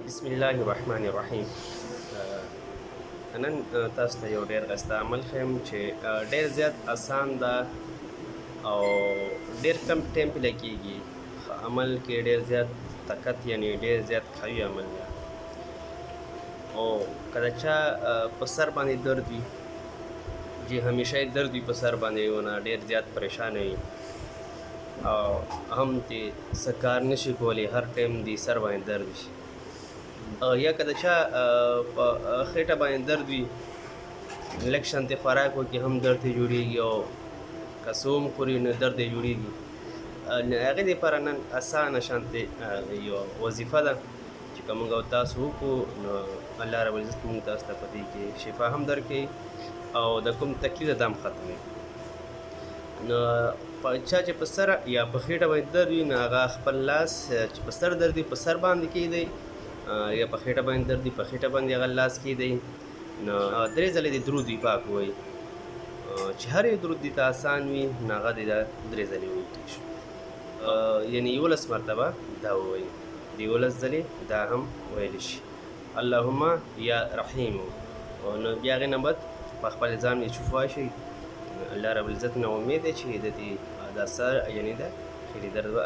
बिस्मिल्लाहिर्रहमानिर्रहीम। نن تاسو ته یو ډېر ښایسته عمل ښیم چې ډېر زیات اسان ده او ډېر کم ټایم پې لګېږي. عمل کې ډېر زیات طاقت یعنې ډېر زیات قوي عمل ده. او که د چا په سر باندې درد وي چې همیشه یې درد وي په سر باندې ونه ډېر زیات پریشانه وي او هم چې څه کار نشي کولی هر ټایم د سر باندې درد وي یا که د چا په خېټه باندې درد وي لږ شانتې خوراک وکړي هم درد یې جوړېږي او که څه هم خوري نو درد یې جوړېږي. هغې دپاره نن اسانه شانتې یو وظیفه ده چې که موږ او تاسو وکړو نو الله رب العزت موږ تاسو ته په دې کې شفا هم درکوي او د کوم تکلیف ده هم ختموي. نو چا چې په سر یا په خېټه باندې درد وي نو هغه خپل لاس چې په سر درد وي په سر باندې کېږدئ یا په خېټه باندې درد وي په خېټه باندې هغه لاس کېږدئ. نو 3 ځلې د درود پاک ووایي چې هر یو درود دې ته آسان وي نو هغه دې 3 ځلې ووایي ټیک شو. یعنې 11 مرتبه دا ووایي د 11 ځلې دا هم ویلی شي اللهم یا رحیم. نو بیا هغې نه بعد په خپل ځان باندې شفا شي. الله رب العزت نه امید دی چې د دې دا سر یعنې د خېټې درد به